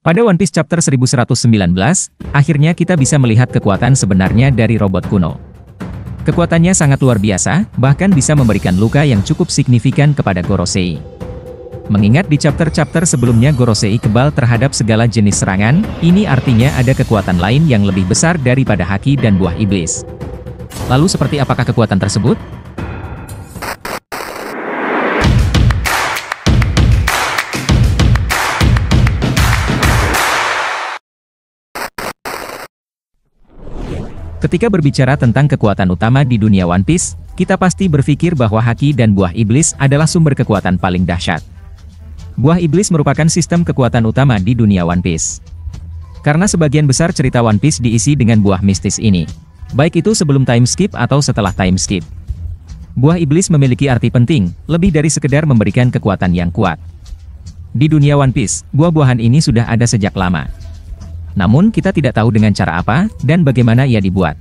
Pada One Piece Chapter 1119, akhirnya kita bisa melihat kekuatan sebenarnya dari robot kuno. Kekuatannya sangat luar biasa, bahkan bisa memberikan luka yang cukup signifikan kepada Gorosei. Mengingat di chapter-chapter sebelumnya Gorosei kebal terhadap segala jenis serangan, ini artinya ada kekuatan lain yang lebih besar daripada haki dan buah iblis. Lalu seperti apakah kekuatan tersebut? Ketika berbicara tentang kekuatan utama di dunia One Piece, kita pasti berpikir bahwa haki dan buah iblis adalah sumber kekuatan paling dahsyat. Buah iblis merupakan sistem kekuatan utama di dunia One Piece. Karena sebagian besar cerita One Piece diisi dengan buah mistis ini. Baik itu sebelum time skip atau setelah time skip. Buah iblis memiliki arti penting, lebih dari sekedar memberikan kekuatan yang kuat. Di dunia One Piece, buah-buahan ini sudah ada sejak lama. Namun kita tidak tahu dengan cara apa, dan bagaimana ia dibuat.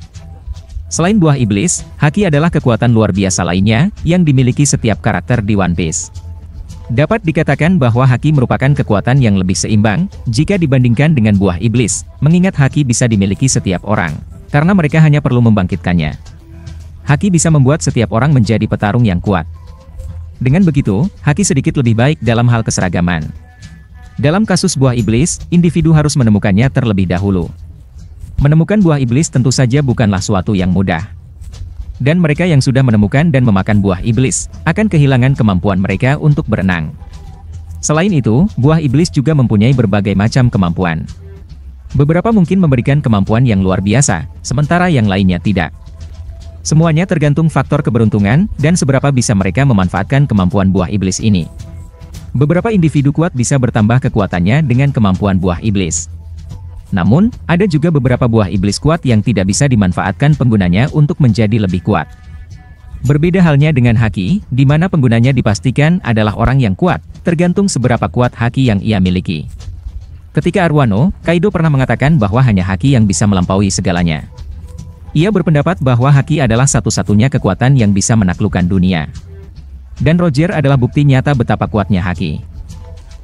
Selain buah iblis, haki adalah kekuatan luar biasa lainnya, yang dimiliki setiap karakter di One Piece. Dapat dikatakan bahwa haki merupakan kekuatan yang lebih seimbang, jika dibandingkan dengan buah iblis, mengingat haki bisa dimiliki setiap orang, karena mereka hanya perlu membangkitkannya. Haki bisa membuat setiap orang menjadi petarung yang kuat. Dengan begitu, haki sedikit lebih baik dalam hal keseragaman. Dalam kasus buah iblis, individu harus menemukannya terlebih dahulu. Menemukan buah iblis tentu saja bukanlah suatu yang mudah. Dan mereka yang sudah menemukan dan memakan buah iblis, akan kehilangan kemampuan mereka untuk berenang. Selain itu, buah iblis juga mempunyai berbagai macam kemampuan. Beberapa mungkin memberikan kemampuan yang luar biasa, sementara yang lainnya tidak. Semuanya tergantung faktor keberuntungan, dan seberapa bisa mereka memanfaatkan kemampuan buah iblis ini. Beberapa individu kuat bisa bertambah kekuatannya dengan kemampuan buah iblis. Namun, ada juga beberapa buah iblis kuat yang tidak bisa dimanfaatkan penggunanya untuk menjadi lebih kuat. Berbeda halnya dengan haki, di mana penggunanya dipastikan adalah orang yang kuat, tergantung seberapa kuat haki yang ia miliki. Ketika Arwano, Kaido pernah mengatakan bahwa hanya haki yang bisa melampaui segalanya. Ia berpendapat bahwa haki adalah satu-satunya kekuatan yang bisa menaklukkan dunia. Dan Roger adalah bukti nyata betapa kuatnya haki.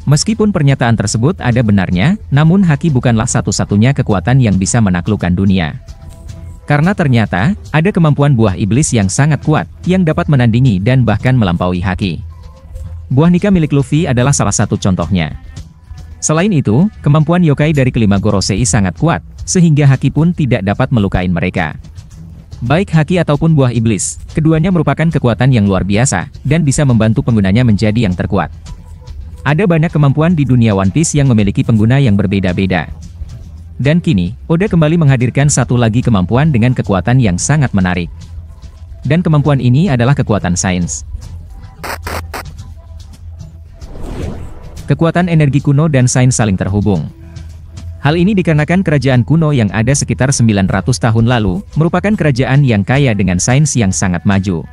Meskipun pernyataan tersebut ada benarnya, namun haki bukanlah satu-satunya kekuatan yang bisa menaklukkan dunia. Karena ternyata, ada kemampuan buah iblis yang sangat kuat, yang dapat menandingi dan bahkan melampaui haki. Buah Nika milik Luffy adalah salah satu contohnya. Selain itu, kemampuan yokai dari kelima Gorosei sangat kuat, sehingga haki pun tidak dapat melukai mereka. Baik haki ataupun buah iblis, keduanya merupakan kekuatan yang luar biasa, dan bisa membantu penggunanya menjadi yang terkuat. Ada banyak kemampuan di dunia One Piece yang memiliki pengguna yang berbeda-beda. Dan kini, Oda kembali menghadirkan satu lagi kemampuan dengan kekuatan yang sangat menarik. Dan kemampuan ini adalah kekuatan sains. Kekuatan energi kuno dan sains saling terhubung. Hal ini dikarenakan kerajaan kuno yang ada sekitar 900 tahun lalu, merupakan kerajaan yang kaya dengan sains yang sangat maju.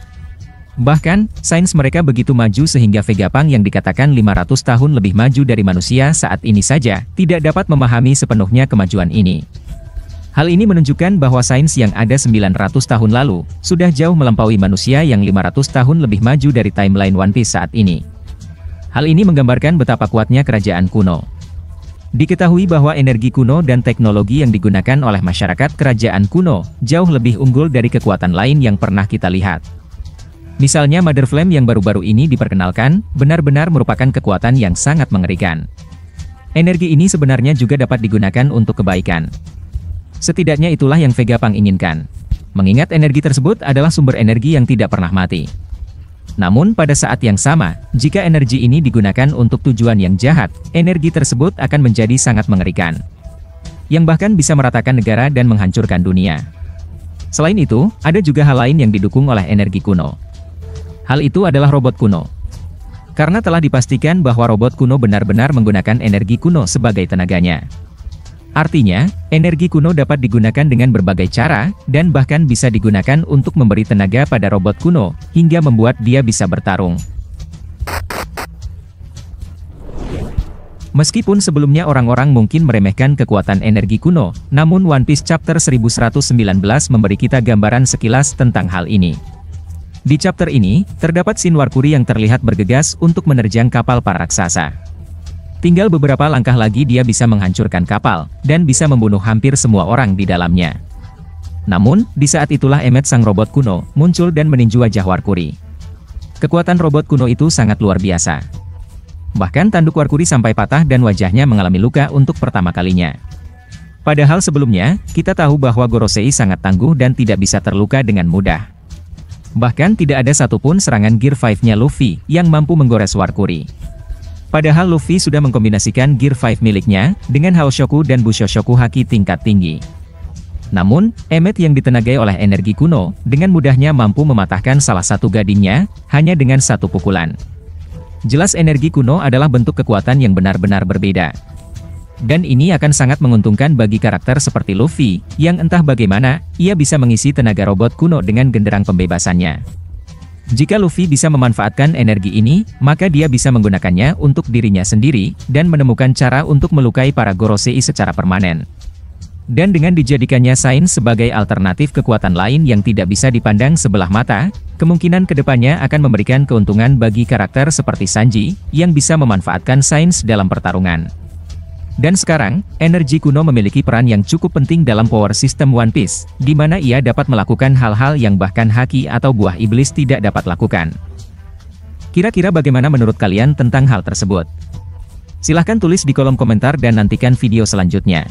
Bahkan, sains mereka begitu maju sehingga Vegapunk yang dikatakan 500 tahun lebih maju dari manusia saat ini saja, tidak dapat memahami sepenuhnya kemajuan ini. Hal ini menunjukkan bahwa sains yang ada 900 tahun lalu, sudah jauh melampaui manusia yang 500 tahun lebih maju dari timeline One Piece saat ini. Hal ini menggambarkan betapa kuatnya kerajaan kuno. Diketahui bahwa energi kuno dan teknologi yang digunakan oleh masyarakat kerajaan kuno, jauh lebih unggul dari kekuatan lain yang pernah kita lihat. Misalnya Mother Flame yang baru-baru ini diperkenalkan, benar-benar merupakan kekuatan yang sangat mengerikan. Energi ini sebenarnya juga dapat digunakan untuk kebaikan. Setidaknya itulah yang Vegapunk inginkan. Mengingat energi tersebut adalah sumber energi yang tidak pernah mati. Namun pada saat yang sama, jika energi ini digunakan untuk tujuan yang jahat, energi tersebut akan menjadi sangat mengerikan. Yang bahkan bisa meratakan negara dan menghancurkan dunia. Selain itu, ada juga hal lain yang didukung oleh energi kuno. Hal itu adalah robot kuno. Karena telah dipastikan bahwa robot kuno benar-benar menggunakan energi kuno sebagai tenaganya. Artinya, energi kuno dapat digunakan dengan berbagai cara, dan bahkan bisa digunakan untuk memberi tenaga pada robot kuno, hingga membuat dia bisa bertarung. Meskipun sebelumnya orang-orang mungkin meremehkan kekuatan energi kuno, namun One Piece Chapter 1119 memberi kita gambaran sekilas tentang hal ini. Di chapter ini, terdapat scene Warkuri yang terlihat bergegas untuk menerjang kapal para raksasa. Tinggal beberapa langkah lagi dia bisa menghancurkan kapal, dan bisa membunuh hampir semua orang di dalamnya. Namun, di saat itulah Emmet sang robot kuno, muncul dan meninju wajah Warkuri. Kekuatan robot kuno itu sangat luar biasa. Bahkan tanduk Warkuri sampai patah dan wajahnya mengalami luka untuk pertama kalinya. Padahal sebelumnya, kita tahu bahwa Gorosei sangat tangguh dan tidak bisa terluka dengan mudah. Bahkan tidak ada satupun serangan Gear 5-nya Luffy yang mampu menggores Warkuri. Padahal Luffy sudah mengkombinasikan Gear 5 miliknya dengan Haoshoku dan Bushoshoku Haki tingkat tinggi. Namun, Emmet yang ditenagai oleh energi kuno, dengan mudahnya mampu mematahkan salah satu gadingnya, hanya dengan satu pukulan. Jelas energi kuno adalah bentuk kekuatan yang benar-benar berbeda. Dan ini akan sangat menguntungkan bagi karakter seperti Luffy, yang entah bagaimana, ia bisa mengisi tenaga robot kuno dengan genderang pembebasannya. Jika Luffy bisa memanfaatkan energi ini, maka dia bisa menggunakannya untuk dirinya sendiri, dan menemukan cara untuk melukai para Gorosei secara permanen. Dan dengan dijadikannya sains sebagai alternatif kekuatan lain yang tidak bisa dipandang sebelah mata, kemungkinan kedepannya akan memberikan keuntungan bagi karakter seperti Sanji, yang bisa memanfaatkan sains dalam pertarungan. Dan sekarang, energi kuno memiliki peran yang cukup penting dalam power system One Piece, di mana ia dapat melakukan hal-hal yang bahkan Haki atau buah iblis tidak dapat lakukan. Kira-kira bagaimana menurut kalian tentang hal tersebut? Silahkan tulis di kolom komentar dan nantikan video selanjutnya.